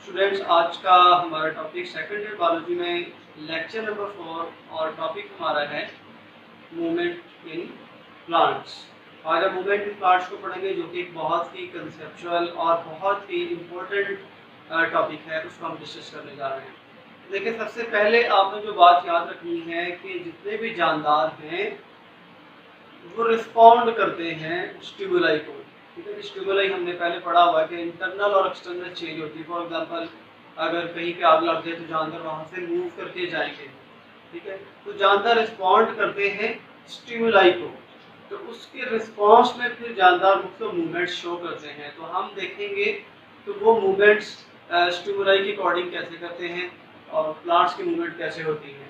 Students, आज का हमारा टॉपिक सेकंड ईयर बायोलॉजी में लेक्चर नंबर 4 और टॉपिक हमारा है मूवमेंट इन प्लांट्स। आज हम मूवमेंट इन प्लांट्स को पढ़ेंगे, जो कि एक बहुत ही कंसेप्चुअल और बहुत ही इम्पोर्टेंट टॉपिक है, उसको हम डिस्कस करने जा रहे हैं। देखिए, सबसे पहले आपने जो बात याद रखनी है कि जितने भी जानदार हैं वो रिस्पॉन्ड करते हैं स्टिमुलाई को। ठीक है, स्टिमुलाई हमने पहले पढ़ा हुआ है कि इंटरनल और एक्सटर्नल चेंज होती है। फॉर एग्जांपल, अगर कहीं पे आग लग जाए तो जानदार वहां से मूव करके जाएंगे। ठीक है, तो जानदार रिस्पॉन्ड करते हैं स्टिमुलाई को, तो उसके रिस्पॉन्स में फिर जानदार मुख्तलिफ मूवमेंट्स शो करते हैं। तो हम देखेंगे तो वो मूवमेंट्स स्टिमुलाई के अकॉर्डिंग कैसे करते हैं और प्लांट्स की मूवमेंट कैसे होती है।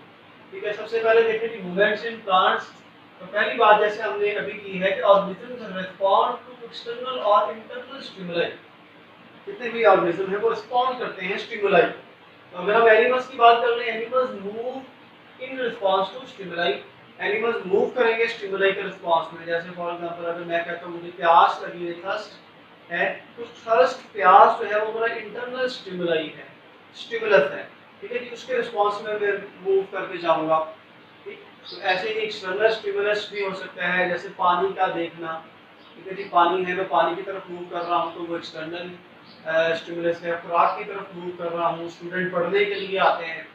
ठीक है, सबसे पहले देखें कि मूवमेंट्स इन प्लांट्स। तो पहली बात जैसे हमने अभी की है कि ऑर्गेनिज्म रिस्पॉन्ड टू एक्सटर्नल और इंटरनल स्टिमुलाई। जितने भी ऑर्गेनिज्म है वो रिस्पॉन्ड करते हैं स्टिमुलाई। तो अगर हम एनिमल्स की बात कर लें, animals move in response to stimuli. Animals move करेंगे स्टिमुलाई के रिस्पॉन्स में। जैसे फॉर एग्जांपल, अगर मैं कहता हूँ मुझे प्यास लगी है, थर्स्ट है, तो थर्स्ट प्यास जो है वो मेरा इंटरनल स्टिमुलाई है, स्टिमुलस है। ठीक है जी, उसके रिस्पॉन्स में मैं मूव करके जाऊंगा। ठीक, तो ऐसे ही एक्सटर्नल स्टिमुलस भी हो सकता है, जैसे पानी का देखना। ठीक है जी, पानी है, मैं पानी की तरफ मूव कर रहा हूँ तो वो एक्सटर्नल स्टिमुलस है। खुराक की तरफ मूव कर रहा हूँ, स्टूडेंट पढ़ने के लिए आते हैं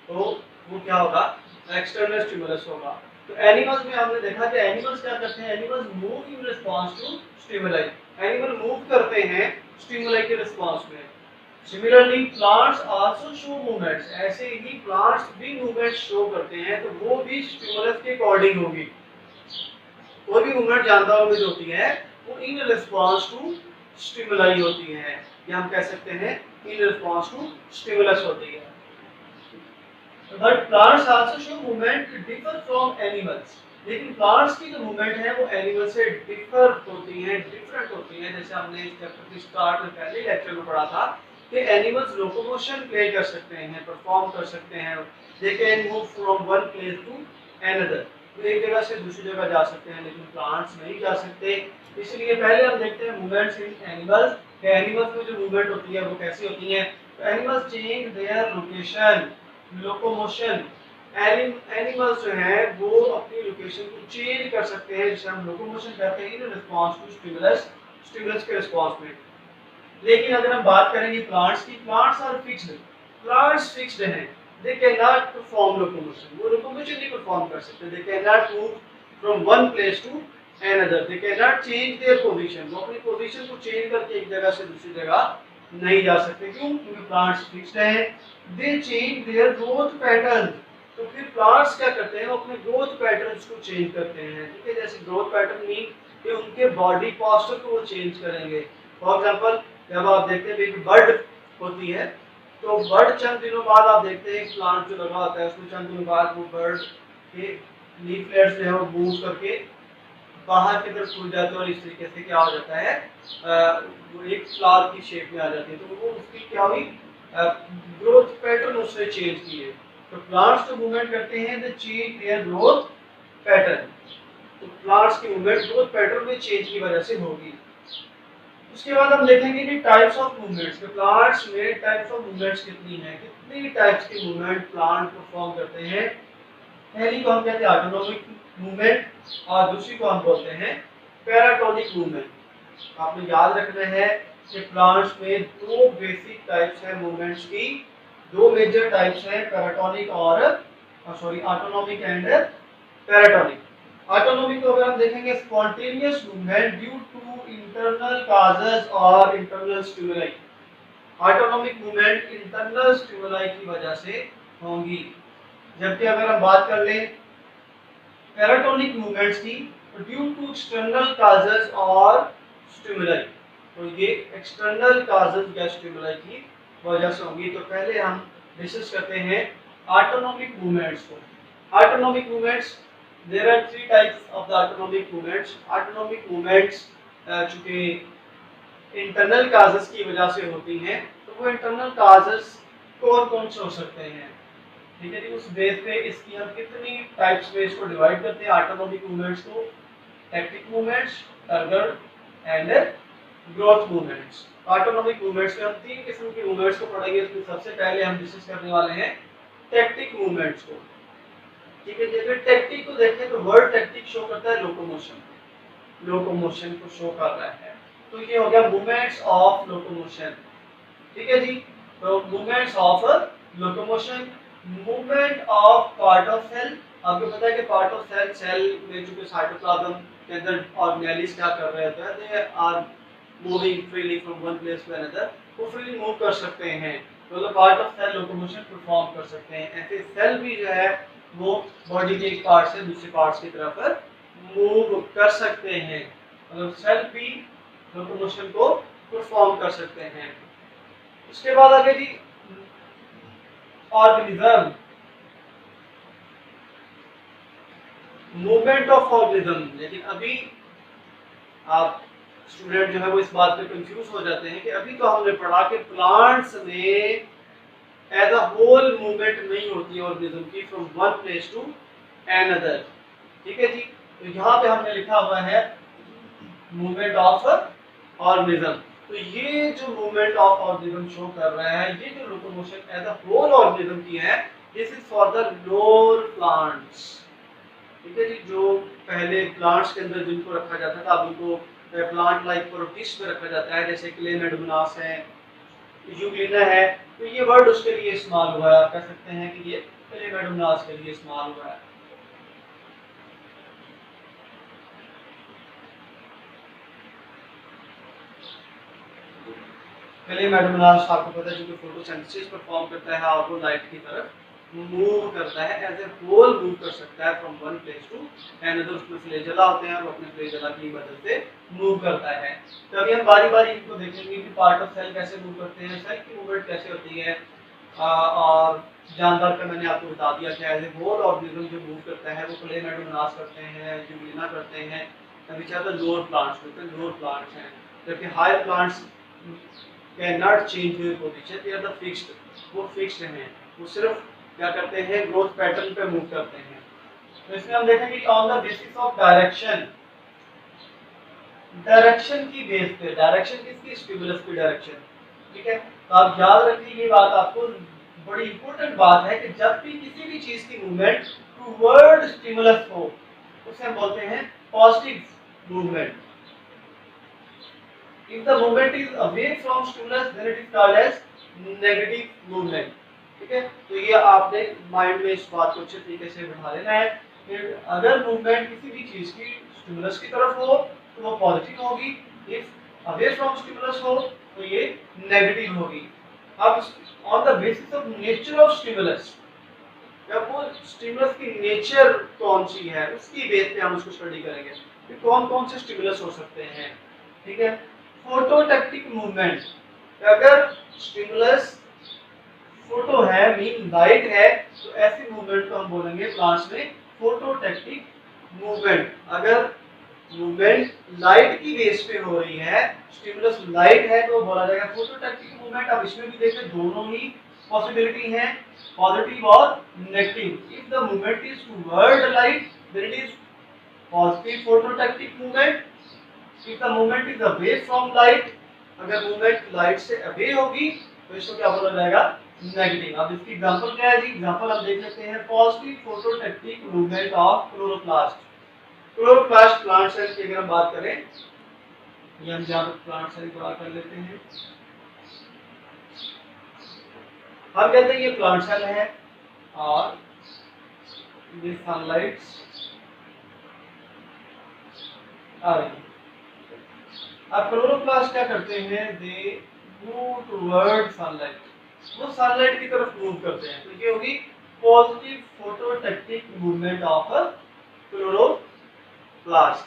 तो वो क्या होगा, एक्सटर्नल स्टिमुलस होगा। तो एनिमल्स में हमने देखा कि एनिमल्स क्या करते हैं, animals move in response to stimuli. Animal move करते हैं स्टिमुलाई के रिस्पांस में। Similarly plants also show movements. ऐसे ही प्लांट्स भी मूवमेंट शो करते हैं, तो वो भी स्टिमुलस के अकॉर्डिंग होगी। कोई भी मूवमेंट जानदारों में जो होती है वो इन रिस्पांस टू स्टिमुलाई होती है, या हम कह सकते हैं इन रिस्पांस टू स्टिमुलस होती है। But plants also show movement differ from animals. लेकिन प्लांट्स की जो मूवमेंट है वो एनिमल से डिफर होती है, डिफरेंट होती है। जैसे हमने इस चैप्टर के स्टार्ट में पहले लेक्चर में पढ़ा था कि एनिमल्स लोकोमोशन प्ले कर सकते हैं, परफॉर्म कर सकते हैं। They can move from one place to another. तो एक जगह से दूसरी जगह जा सकते हैं, लेकिन प्लांट्स नहीं जा सकते। इसलिए पहले हम देखते हैं मूवमेंट्स इन एनिमल्स। एनिमल्स में जो मूवमेंट होती है वो कैसी होती है। तो animals change their location, locomotion. Animals जो है वो अपनी लोकेशन को चेंज कर सकते हैं, जिसे हम लोकोमोशन कहते हैं, in response to stimulus, stimulus के रिस्पांस में। लेकिन अगर हम बात करेंगे प्लांट्स की, plants are fixed. Plants fixed हैं, they can not perform locomotion. वो लोकोमोशन नहीं परफॉर्म कर सकते। They can not move from one place to another. They can not change their position. वो अपनी पोजीशन को चेंज करके एक जगह से दूसरी जगह नहीं जा सकते। क्यों? क्योंकि प्लांट्स फिक्स्ड हैं। दे चेंज देयर ग्रोथ पैटर्न। तो फिर प्लांट्स क्या करते हैं, वो अपने ग्रोथ पैटर्न्स को चेंज करते हैं। ठीक है, जैसे ग्रोथ पैटर्न मीन कि उनके बॉडी पोस्चर को वो चेंज करेंगे। फॉर एग्जांपल, जब आप देखते हैं एक बर्ड होती है, तो बर्ड चंद दिनों बाद आप देखते हैं प्लांट जो लगा होता है उसमें चंद दिनों बाद वो बर्ड के लीफलेट्स जो है वो मूव करके बाहर की तरफ फूल जाते हैं, और इस तरीके से क्या हो जाता है, वो एक फ्लावर की शेप में आ जाती है। तो वो उसकी क्या हुई, ग्रोथ पैटर्न उसने चेंज किए। तो प्लांट्स जो मूवमेंट करते हैं the change their growth pattern. तो प्लांट्स की मूवमेंट ग्रोथ पैटर्न में चेंज की वजह से होगी। उसके बाद हम देखेंगे कि टाइप्स ऑफ मूवमेंट्स। तो प्लांट्स में टाइप्स ऑफ मूवमेंट्स कितनी हैं, कितनी टाइप्स की मूवमेंट प्लांट परफॉर्म करते हैं। पहली को हम कहते हैं ऑटोनोमिक मूवमेंट, और दूसरी को हम बोलते हैं पैराटोनिक मूवमेंट। आपने याद रखना है कि प्लांट्स में दो बेसिक टाइप्स हैं मूवमेंट्स की, दो मेजर टाइप्स हैं, पैराटोनिक और ऑटोनोमिक एंड पैराटोनिक। ऑटोनोमिक को अगर हम देखेंगे, spontaneous movement due to internal causes और internal stimuli. Autonomic movement internal stimuli की वजह से होंगी। जबकि अगर हम बात कर लें पैराटोनिक मूवमेंट्स की, ड्यू टू एक्सटर्नल काजेस और स्टिमुलाई, तो ये एक्सटर्नल काजेस या स्टिमुलाई की वजह से होंगी। तो पहले हम डिस्कस करते हैं ऑटोनोमिक मूवमेंट्स को। Autonomic movements, there are three types of the autonomic movements. Autonomic movements चूंकि इंटरनल काजेस की वजह से होती हैं, तो वो इंटरनल काजेस कौन कौन से हो सकते हैं। ठीक है जी, उस बेस पे इसकी हम कितनी टाइप्स में इसको डिवाइड करते हैं ऑटोनोमिक मूवमेंट्स को। Tactic movements, turgor and growth movements. Autonomic movements में हम 3 किस्म के मूवमेंट्स को पढ़ेंगे। उसमें सबसे पहले हम डिस्कस करने वाले हैं टैक्टिक मूवमेंट्स को। ठीक है, अगर टैक्टिक को देखें तो वर्ड टैक्टिक शो करता है लोकोमोशन को शो कर रहा है। तो ये हो गया मूवमेंट्स ऑफ लोकोमोशन। ठीक है जी, तो movements of locomotion, movement of part of cell. आपको पता है कि पार्ट ऑफ सेल में जो साइटोप्लाज्म के अंदर ऑर्गेनेल्स क्या कर रहे होते हैं, they are moving freely from one place to another, वो फ्रीली मूव कर सकते हैं, तो part of cell locomotion perform कर सकते हैं। ऐसे सेल भी जो है वो बॉडी के एक पार्ट से दूसरे पार्ट की तरफ मूव कर सकते हैं, मतलब सेल भी लोकोमोशन को परफॉर्म कर सकते हैं। उसके बाद आगे जी ऑर्गेनिज्म, मूवमेंट ऑफ ऑर्गेनिज्म। लेकिन अभी आप स्टूडेंट जो है वो इस बात पे कंफ्यूज हो जाते हैं कि अभी तो हमने पढ़ा कि प्लांट्स में एज अ होल मूवमेंट नहीं होती ऑर्गेनिज्म की from one place to another. ठीक है जी, तो यहाँ पे हमने लिखा हुआ है मूवमेंट ऑफ ऑर्गेनिज्म। तो ये जो मूवमेंट ऑफ ऑर्गेनिज्म शो कर रहा है, ये जो locomotion as a whole organism की है, this is for the lower plants. ठीक है जी, जो पहले प्लांट्स के अंदर जिनको रखा जाता था, अब उनको प्लांट लाइक प्रोटिस्ट में रखा जाता है, जैसे क्लेमेडोमोनास है, यूग्लिना है। तो ये वर्ड उसके लिए इस्तेमाल हुआ है, आप कह सकते हैं कि ये क्लेमेडोमोनास के लिए इस्तेमाल हुआ है। क्लेमेडोमोनास आपको पता है जो कि फोटोसिंथेसिस परफॉर्म करता है और वो लाइट की तरफ मूव करता है, एज ए होल मूव कर सकता है from one place to another. उसमें फ्लैजेला होते हैं और अपने फ्लैजेला की मदद से मूव करता है। तो अभी हम बारी बारी इनको देखेंगे कि पार्ट ऑफ सेल कैसे मूव करते हैं, सेल की मूवमेंट कैसे होती है, और जानदार का मैंने आपको बता दिया कि एज ए होल ऑर्गेनिज्म जो मूव करता है वो क्लेमेडोमोनास करते हैं, यूग्लिना करते हैं, अभी चाहते हैं लोअर प्लांट्स करते हैं, लोअर प्लांट्स हैं। जबकि higher plants can not change their position, they are the fixed, वो फिक्स्ड हैं, वो सिर्फ क्या करते हैं, ग्रोथ पैटर्न पे मूव करते हैं। तो इसमें हम देखेंगे कि on the basis of direction, direction की बेस पे, डायरेक्शन किसकी, स्टिमुलस की डायरेक्शन। ठीक है, तो आप याद रखिए ये बात, आपको बड़ी इंपॉर्टेंट बात है कि जब भी किसी भी चीज की मूवमेंट टुवर्ड स्टिमुलस हो, उसे हम बोलते हैं positive movement. If the movement is away from stimulus, then it is called as negative movement. ठीक है, तो ये आपने माइंड में इस बात को अच्छे तरीके से बिठा लेना है कि अगर मूवमेंट किसी भी चीज की स्टिमुलस की तरफ हो तो वो पॉजिटिव होगी, इफ अवे फ्रॉम स्टिमुलस हो तो ये नेगेटिव होगी। अब on the basis of nature of stimulus, जब वो स्टिमुलस की नेचर कौन सी है उसकी बेस पे हम उसको स्टडी करेंगे कि कौन कौन से स्टिमुलस हो सकते हैं। ठीक है, फोटोटैक्टिक मूवमेंट, अगर स्टिमुलस फोटो है मीन लाइट है, तो ऐसी मूवमेंट को हम बोलेंगे प्लांट्स में फोटोटैक्टिक मूवमेंट। अगर मूवमेंट लाइट की बेस पे हो रही है, स्टिमुलस लाइट है, तो बोला जाएगा फोटोटैक्टिक मूवमेंट। अब इसमें भी देखें दोनों ही पॉसिबिलिटी है, पॉजिटिव और negative. If the movement is toward light then it is positive phototactic movement. If the movement is away from light, अगर मूवमेंट लाइट से अवे होगी तो इसको क्या बोला जाएगा, नेगेटिव। अब इसकी एग्जांपल क्या है जी, एग्जांपल हम देख सकते हैं positive phototactic movement of chloroplast. Chloroplast plant cell की अगर हम बात करें, ये हम जहाँ प्लांट सेल की बात कर लेते हैं, हम कहते हैं ये प्लांट सेल है और ये सनलाइट आ रही है। अब क्लोरोप्लास्ट क्या करते हैं, दे मूव टुवर्ड सनलाइट, वो सनलाइट की तरफ मूव करते हैं। तो ये होगी positive phototactic movement of chloroplast.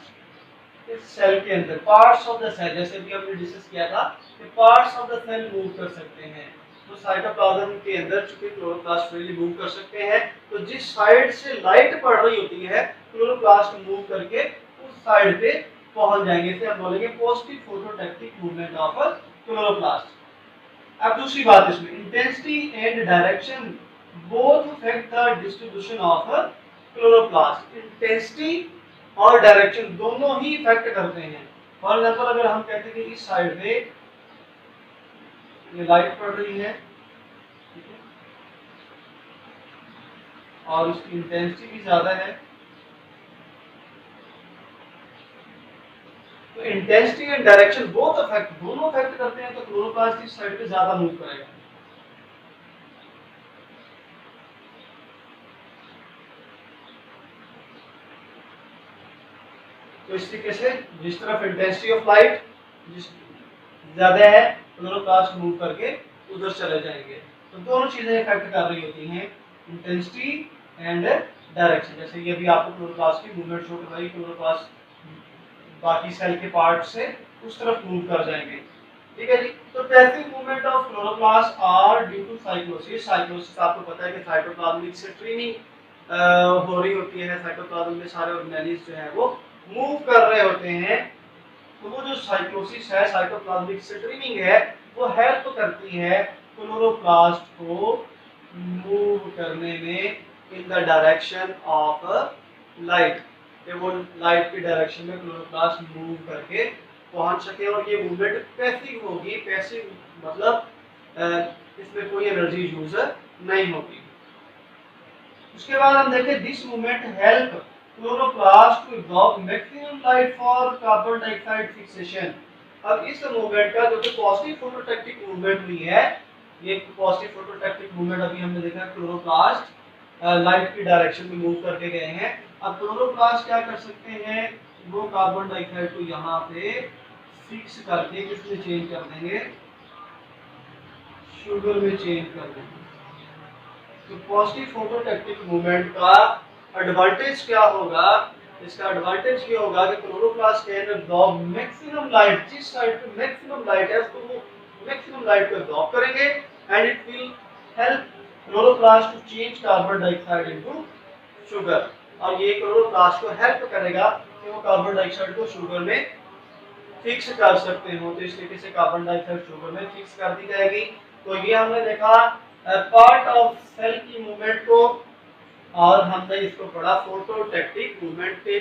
इस सेल के अंदर पार्ट्स ऑफ द सेल, जैसे भी हमने डिस्कस किया था कि parts of the cell move कर सकते हैं, तो साइटोप्लाज्म के अंदर चूंकि क्लोरोप्लास्ट फ्रीली मूव कर सकते हैं, तो जिस साइड से लाइट पड़ रही होती है क्लोरोप्लास्ट मूव करके उस साइड पे पहुंच जाएंगे। इसे हम बोलेंगे positive phototactic movement of chloroplast. अब दूसरी बात, इसमें intensity and direction both affect the distribution of chloroplast. Intensity और डायरेक्शन दोनों ही इफेक्ट करते हैं। फॉर एग्जांपल अगर हम कहते हैं कि इस साइड पे ये लाइट पड़ रही है, ठीक है, और उसकी इंटेंसिटी भी ज़्यादा है। तो intensity and direction both affect, दोनों अफेक्ट करते हैं, तो क्लोरोप्लास्ट इस साइड पे ज़्यादा मूव करेगा। तो इस तरीके से जिस तरफ इंटेंसिटी ऑफ लाइट जिस ज़्यादा है, क्लोरोप्लास्ट मूव करके उधर चले जाएंगे। तो दोनों चीज़ें इफेक्ट कर रही होती हैं, इंटेंसिटी एंड डायरेक्शन। जैसे ये भी आपको क्लोरोप्लास्ट की मूवमेंट शो कर रही है, क्लोरोप्लास्ट बाकी सेल के पार्ट से उस तरफ मूव कर जाएंगे, ठीक है जी। तो passive movement of chloroplast are due to cyclosis. Cyclosis आपको पता है कि साइटोप्लाज्मिक स्ट्रीमिंग हो रही होती है, साइटोप्लाज्म में सारे ऑर्गेनेल्स जो है वो मूव कर रहे होते हैं। तो वो जो साइक्लोसिस है, साइटोप्लाज्मिक स्ट्रीमिंग है, वो हेल्प करती है क्लोरोप्लास्ट को मूव करने में in the direction of light, कि वो लाइट की डायरेक्शन में क्लोरोप्लास्ट मूव करके पहुंच सके। और ये मूवमेंट पैसिव होगी, पैसिव मतलब इसमें कोई एनर्जी यूज नहीं होगी। उसके बाद हम देखें this movement help chloroplast to absorb maximum light for carbon dioxide fixation. अब इस मूवमेंट का जो कि पॉजिटिव फोटोटैक्टिक मूवमेंट हुई है, ये पॉजिटिव फोटोटैक्टिक मूवमेंट अभी हमने देखा क्लोरोप्लास्ट लाइट की डायरेक्शन में मूव करके गए हैं। अब क्लोरोप्लास्ट क्या कर सकते हैं, वो कार्बन डाइऑक्साइड को यहाँ पे फिक्स करके किसमें चेंज कर देंगे, शुगर में चेंज कर देंगे। तो पॉजिटिव फोटोटैक्टिक मूवमेंट का एडवांटेज क्या होगा, इसका एडवांटेज ये होगा कि chloroplast can absorb maximum light, जिस साइड पे मैक्सिमम लाइट है उसको वो मैक्सिमम लाइट को एब्जॉर्ब करेंगे and it will help chloroplast to change carbon dioxide into sugar. और ये क्लोरोप्लास्ट को हेल्प करेगा कि वो कार्बन डाइऑक्साइड को शुगर में फिक्स कर सकते हो। तो इस तरीके से कार्बन डाइऑक्साइड शुगर में फिक्स कर दी जाएगी। तो ये हमने देखा पार्ट ऑफ सेल की मूवमेंट को, और हमने इसको पढ़ा फोटोटैक्टिक मूवमेंट के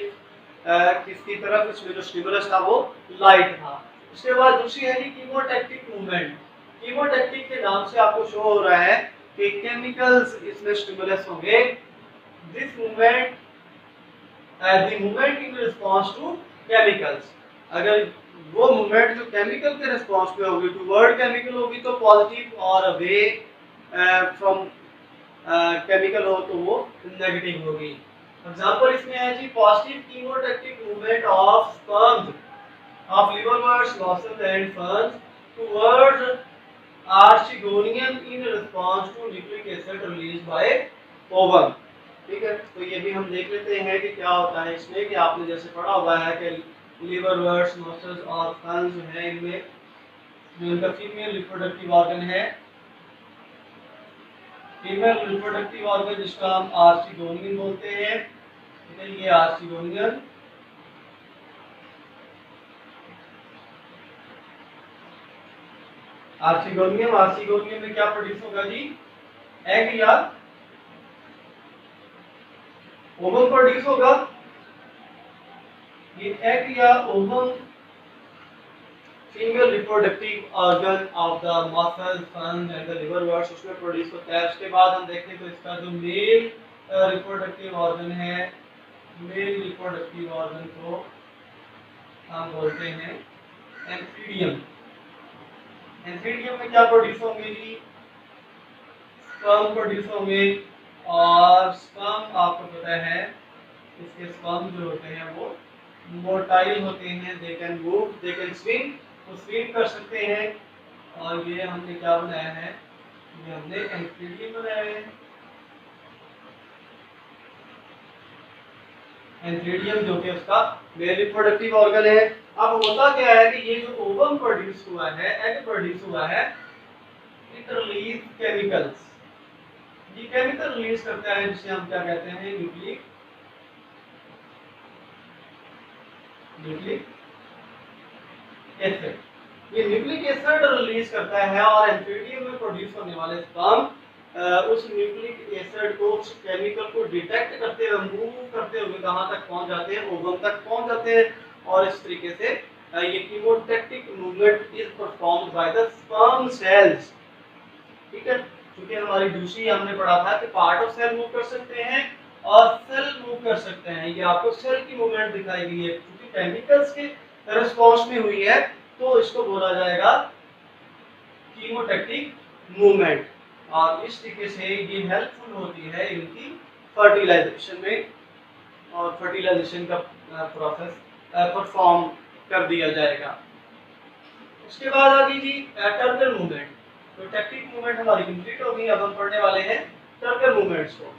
किसकी तरफ, इसमें जो स्टिमुलस था वो लाइट था। उसके बाद दूसरी है जी कीमोटैक्टिक मूवमेंट। कीमोटैक्टिक के नाम से आपको शो हो रहा है कि केमिकल्स इसमें स्टिमुलस होंगे। This movement the movement in response to chemicals, अगर वो मूवमेंट जो केमिकल के रिस्पांस पे होगी, टुवर्ड केमिकल होगी तो पॉजिटिव, और अवे फ्रॉम केमिकल हो तो वो नेगेटिव होगी। एग्जांपल इसमें है जी positive chemotactic movement of sperms of liverworts, blossoms and ferns towards archegonium in response to nucleic acid released by ovum। ठीक है, तो ये भी हम देख लेते हैं कि क्या होता है इसमें, कि आपने जैसे पढ़ा हुआ है कि लिवरवर्ट्स, ब्लॉसम्स और फर्न्स जो है, इनमें जो इनका फीमेल रिप्रोडक्टिव ऑर्गन है, फीमेल रिप्रोडक्टिव ऑर्गन जिसका हम आर्चिगोनियम बोलते हैं, ठीक है, ये आर्चिगोनियम आर्चिगोनियम में क्या प्रोड्यूस होगा जी, एग या ओवम प्रोड्यूस होगा। ये एग या ovum female reproductive organ of the moss, fern and the liverworts उसमें प्रोड्यूस होता है। उसके बाद हम देखें तो इसका जो मेल रिप्रोडक्टिव ऑर्गन है, मेल रिप्रोडक्टिव ऑर्गन को हम बोलते हैं एम्फीडियम। एम्फीडियम में क्या प्रोड्यूस होंगे जी, स्पर्म प्रोड्यूस होंगे, और स्पर्म आपको पता है इसके स्पर्म जो होते हैं वो मोटाइल होते हैं, they can move, they can swim, वो स्विम कर सकते हैं। और ये हमने क्या बनाया है, ये हमने एम्फीडियम बनाया है। एम्फीडियम जो कि उसका मेल रिप्रोडक्टिव ऑर्गन है। अब होता क्या है कि ये जो ओवम प्रोड्यूस हुआ है, एग प्रोड्यूस हुआ है, इट रिलीज केमिकल्स, ये केमिकल रिलीज करता है जिसे हम क्या कहते हैं, न्यूक्लिक एसिड। ये न्यूक्लिक एसिड रिलीज करता है, और एम्फीडियम में प्रोड्यूस होने वाले स्पर्म उस न्यूक्लिक एसिड को, उस केमिकल को डिटेक्ट करते हुए, मूव करते हुए कहां तक पहुंच जाते हैं, ओवम तक पहुंच जाते हैं, और इस तरीके से ये chemotactic movement is performed by the sperm cells. ठीक है, क्योंकि हमारी दूसरी हमने पढ़ा था कि पार्ट ऑफ सेल मूव कर सकते हैं और सेल मूव कर सकते हैं। ये आपको सेल की मूवमेंट दिखाई गई है, क्योंकि केमिकल्स के रिस्पांस में हुई है, तो इसको बोला जाएगा कीमोटैक्टिक मूवमेंट। और इस तरीके से ये हेल्पफुल होती है इनकी फर्टिलाइजेशन में, और फर्टिलाइजेशन का प्रोसेस परफॉर्म कर दिया जाएगा। उसके बाद आ गई जी टर्गर मूवमेंट। तो टैक्टिक मूवमेंट हमारी कंप्लीट हो गई। अब हम पढ़ने वाले हैं टर्गर मूवमेंट्स को।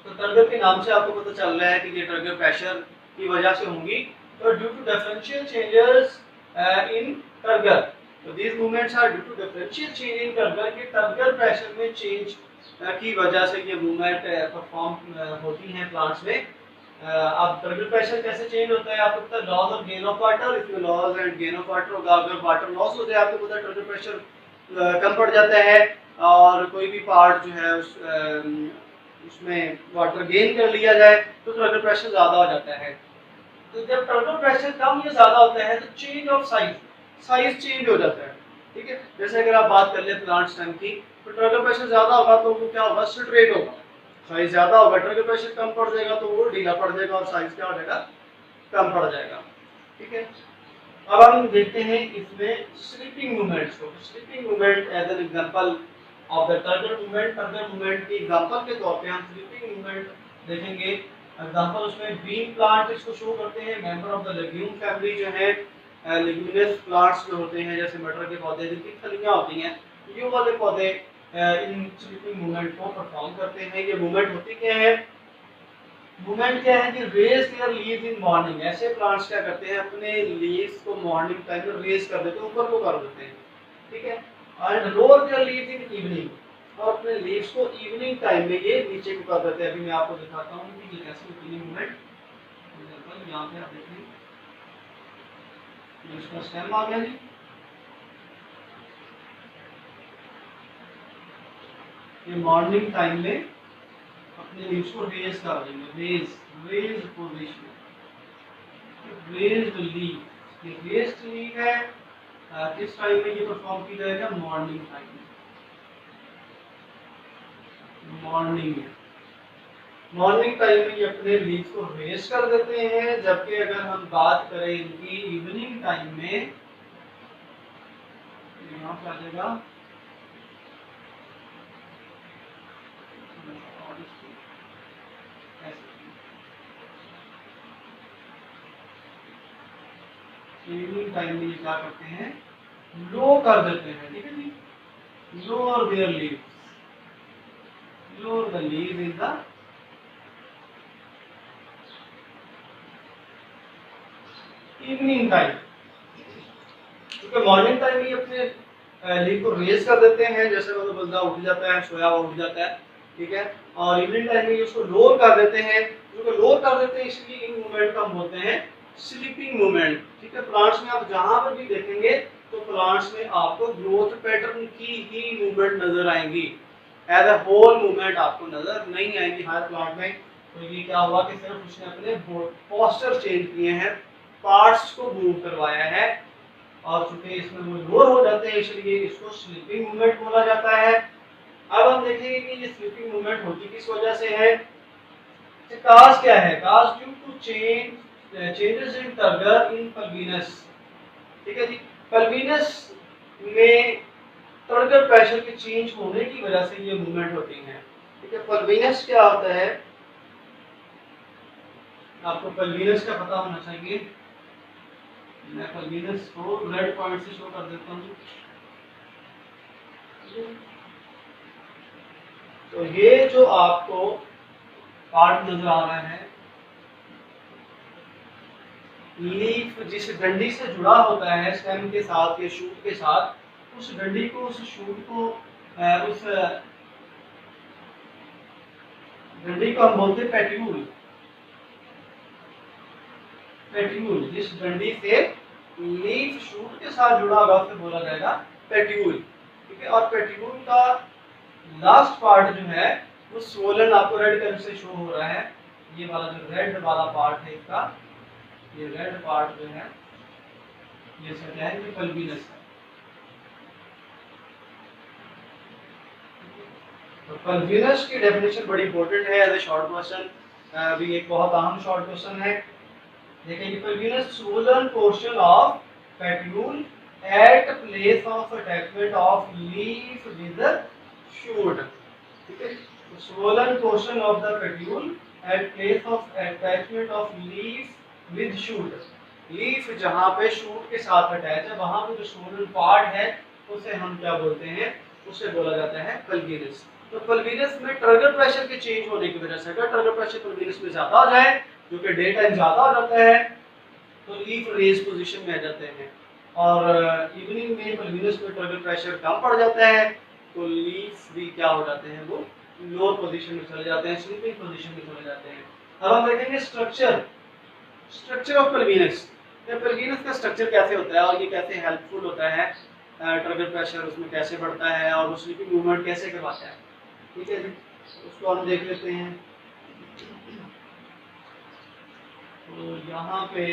तो टर्गर के नाम से आपको पता चल रहा है कि ये टर्गर प्रेशर की वजह से होंगी। तो due to differential changes in turgor, तो these movements are due to differential change in turgor, कि टर्गर प्रेशर में चेंज की वजह से ये मूवमेंट परफॉर्म होती हैं प्लांट्स में। अब टर्गर प्रेशर कैसे चेंज होता है आपको पता है, loss of gain of water. If you loss and gain of water होगा, अगर वाटर लॉस हो जाए आपको पता है टर्गर प्रेशर कम पड़ जाता है, और कोई भी पार्ट जो है उसमें वाटर गेन कर लिया जाए तो टर्गर प्रेशर ज़्यादा हो जाता है। तो जब टर्गर प्रेशर कम या ज़्यादा होता है तो चेंज ऑफ साइज चेंज हो जाता है। ठीक है, जैसे अगर आप बात कर ले प्लांट स्टेम की, तो टर्गर प्रेशर ज़्यादा होगा तो वो क्या होगा, स्ट्रेट होगा। साइज ज़्यादा होगा, टर्गर प्रेशर कम पड़ जाएगा तो वो ढीला पड़ जाएगा और साइज क्या हो जाएगा, कम पड़ जाएगा। ठीक है, अब हम देखते हैं इसमें स्लिपिंग मूवमेंट्स को। Sleeping movement as an example of the turgor movement, turgor movement की एग्जांपल के तौर पे हम स्लिपिंग मूवमेंट देखेंगे। एग्जांपल उसमें बीन प्लांट इसको शो करते हैं, member of the legume family जो है, लेग्यूमिनस प्लांट्स जो होते हैं जैसे मटर के पौधे जिनकी फलियां होती हैं, ये वाले पौधे इन स्लिपिंग मूवमेंट को परफॉर्म करते हैं। ये मूवमेंट होती क्या है, मूवमेंट क्या है कि raise their leaves in morning. ऐसे प्लांट्स क्या करते हैं, अपने लीव्स को मॉर्निंग टाइम में रेज कर देते हैं, ऊपर को कर देते हैं। ठीक है, and lower their leaves in evening, और अपने लीव्स को इवनिंग टाइम में ये नीचे को कर देते हैं। अभी मैं आपको दिखाता हूं कि ये कैसे होती है मूवमेंट। एग्जांपल यहां पे आप देखें, ये इसका स्टेम आ गया जी, ये मॉर्निंग टाइम में अपने लीव्स को रेज कर देंगे, रेज पोजीशन, रेज्ड लीव। ये रेज्ड लीव है, किस टाइम में ये परफॉर्म की जाएगा, मॉर्निंग टाइम में। मॉर्निंग टाइम में ये अपने लीव्स को रेज कर देते हैं, जबकि अगर हम बात करें इनकी इवनिंग टाइम में, यहाँ पे आ जाएगा इवनिंग टाइम में ये क्या करते हैं, लो कर देते हैं। ठीक है जी, lower their leaves, lower the leaves in the evening time, क्योंकि मॉर्निंग टाइम में अपने लीव को रेज कर देते हैं, जैसे मतलब बंदा उठ जाता है, सोया हुआ उठ जाता है। ठीक है, और इवनिंग टाइम में उसको लोअर कर देते हैं, क्योंकि लोअर कर देते हैं इसलिए इन मूवमेंट को हम बोलते हैं स्लीपिंग मूवमेंट। ठीक है, प्लांट्स में आप जहां पर भी देखेंगे तो प्लांट्स में आपको ग्रोथ पैटर्न की ही मूवमेंट नजर आएंगी, एज अ होल मूवमेंट आपको नजर नहीं आएंगी हर प्लांट में। तो ये क्या हुआ कि सिर्फ उसने अपने पोस्चर चेंज किए हैं, पार्ट्स को मूव करवाया है, और चूंकि इसमें वो लोअर हो जाते हैं इसलिए इसको स्लीपिंग मूवमेंट बोला जाता है। अब हम देखेंगे कि ये स्लीपिंग मूवमेंट होती किस वजह से है, काज क्या है, cause due to changes in turgor in pulvinus. ठीक है जी, पल्विनस में टर्गर प्रेशर के चेंज होने की वजह से ये मूवमेंट होती है। ठीक है, पल्विनस क्या होता है, आपको पल्विनस का पता होना चाहिए। मैं पल्विनस को रेड पॉइंट से शो कर देता हूँ। तो ये जो आपको पार्ट नजर आ रहा है, लीफ जिस डंडी से जुड़ा होता है स्टेम के साथ या शूट के साथ, उस डंडी को, उस शूट को, उस डंडी को हम बोलते हैं पेट्यूल। पेट्यूल जिस डंडी से लीफ शूट के साथ जुड़ा होगा उसे बोला जाएगा पेट्यूल। ठीक है, और पेट्यूल का लास्ट पार्ट जो है वो स्वोलन आपको रेड कलर से शो हो रहा है। ये वाला जो रेड वाला पार्ट है इसका, ये रेड पार्ट जो है ये इसका क्या है, ये पल्विनस है। तो पल्विनस की डेफिनेशन बड़ी इंपॉर्टेंट है एज ए शॉर्ट क्वेश्चन, अभी एक बहुत अहम शॉर्ट क्वेश्चन है। देखिए pulvinus swollen portion of petule at place of attachment of leaf with shoot, ठीक है। swollen portion of the petule at place of attachment of leaf with shoot, leaf जहाँ पे शूट के साथ अटैच है वहां पे जो swollen पार्ट है उसे हम क्या बोलते हैं, उसे बोला जाता है पल्विनस। तो पल्विनस में टर्गर प्रेशर के चेंज होने की वजह से अगर टर्गर प्रेशर पल्विनस में ज्यादा हो जाए, जो कि डे टाइम ज्यादा हो जाता है, तो लीफ रेज पोजीशन में आ जाते हैं। और इवनिंग में पल्विनस में टर्गर प्रेशर कम पड़ जाता है तो लीफ भी क्या हो जाते हैं, वो लोअर पोजीशन में चले जाते हैं, स्लीपिंग पोजीशन में चले जाते हैं। अब हम देखेंगे स्ट्रक्चर ऑफ पल्विनस। पल्विनस का स्ट्रक्चर कैसे होता है और ये कैसे हेल्पफुल होता है, टर्गर प्रेशर उसमें कैसे बढ़ता है और वो स्लीपिंग मूवमेंट कैसे करवाता है, ठीक है जी, उसको हम देख लेते हैं। तो यहाँ पे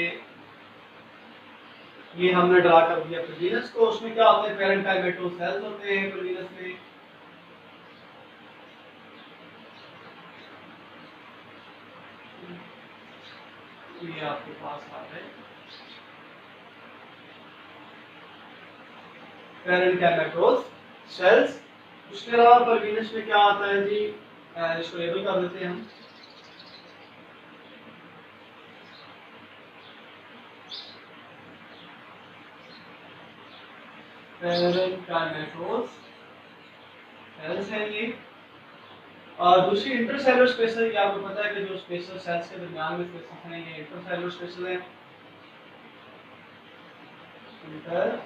ये हमने ड्रा कर दिया पल्विनस को, उसमें क्या होते हैं, पेरेंकाइमेटो सेल्स होते हैं पल्विनस में। ये आपके पास आता है पेरेंकाइमेटोस सेल्स। उसके अलावा पल्विनस में क्या आता है जी, इसको लेबल कर देते हैं हम। पेरेंकाइमेटोस सेल्स है ये। और दूसरी इंटरसेलुलर स्पेसेस, ये आपको पता है कि जो स्पेसेस सेल्स के दरमियान में स्पेसेस हैं ये इंटरसेलुलर स्पेसेस हैं। Intercellular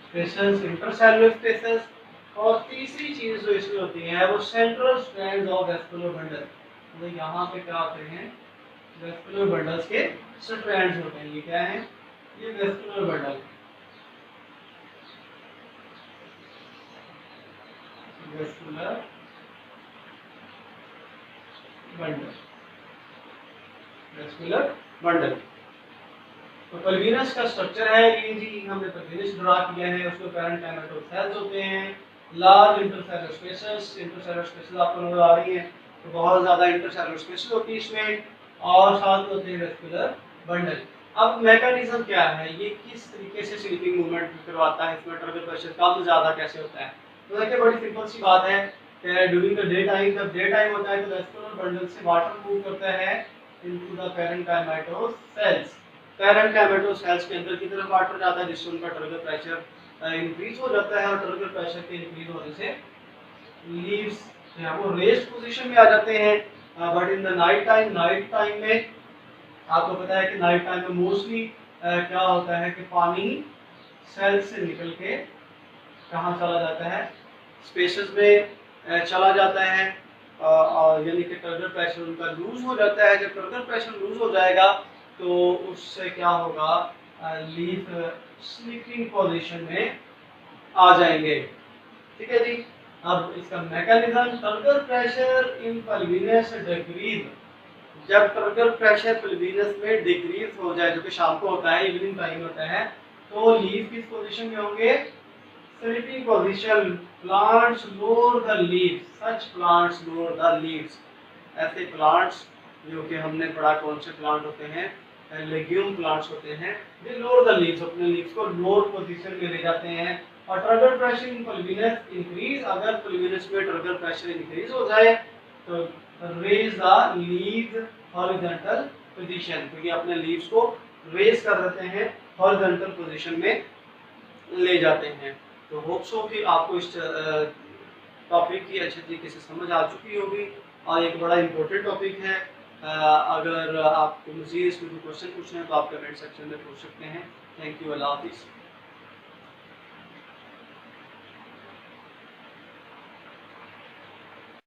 spaces, intercellular spaces. और तीसरी चीज जो इसमें होती है वो central strands of vascular bundle. तो यहाँ पे क्या होते हैं, वैस्कुलर बंडल्स के स्ट्रैंड्स होते हैं। ये क्या है, ये vascular bundle, vascular bundle, vascular bundle. तो पल्विनस का स्ट्रक्चर है ये जी, हमने पल्विनस ड्रा किया है, उसमें पेरेंकाइमेटो सेल्स होते हैं, large intercellular spaces, intercellular spaces आपको नजर आ रही हैं, तो बहुत ज्यादा इंटरसेलुलर स्पेसेस होती है इसमें, और साथ होते हैं वैस्कुलर बंडल। अब मैकेनिज्म क्या है, ये किस तरीके से स्लीपिंग मूवमेंट करवाता है, इसमें टर्गर प्रेशर कम ज्यादा कैसे होता है। तो देखिए बड़ी सिंपल सी बात है कि ड्यूरिंग द डे टाइम, जब डे टाइम होता है तो वैस्कुलर बंडल से वाटर मूव करता है इनटू द पेरेंकाइमेटो सेल्स। पेरेंकाइमेटो सेल्स के अंदर की तरफ वाटर जाता है जिससे उनका टर्गर प्रेशर इंक्रीज हो जाता है, और टर्गर प्रेशर के इंक्रीज होने से लीव्स वो रेस्ट पोजीशन में आ जाते हैं। But in the night time में आपको पता है कि नाइट टाइम में मोस्टली क्या होता है कि पानी सेल से निकल के कहाँ चला जाता है, स्पेसेस में चला जाता है, यानी कि टर्गर प्रेशर उनका लूज हो जाता है। जब टर्गर प्रेशर लूज हो जाएगा तो उससे क्या होगा, लीफ स्लीपिंग पोजीशन में आ जाएंगे, ठीक है जी। अब इसका mechanism, turgor pressure in pulvinus decrease, जब टर्गर प्रेशर पल्विनस में डिक्रीज हो जाए, जो कि शाम को होता है, इवनिंग टाइम होता है, तो लीफ किस पोजीशन में होंगे, sleeping position. Plants lower the leaves, such plants lower the leaves, ऐसे प्लांट्स जो कि हमने पढ़ा कौन से प्लांट होते हैं, लेग्यूम प्लांट्स होते हैं, ये लोअर द लीव्स, अपने लीव्स को लोअर पोजीशन में ले जाते हैं। और turgor pressure in pulvinus increase, अगर पल्विनस में टर्गर प्रेशर इंक्रीज हो जाए तो raise the leaves horizontal position, तो ये अपने लीव्स को रेज कर देते हैं, हॉरिजॉन्टल पोजीशन में ले जाते हैं। तो होप सो कि आपको इस टॉपिक की अच्छे तरीके से समझ आ चुकी होगी, और एक बड़ा इंपॉर्टेंट टॉपिक है। अगर आपको मज़ीद इसमें कोई क्वेश्चन पूछना है तो आप कमेंट सेक्शन में पूछ सकते हैं। थैंक यू, अल्लाह हाफिज़।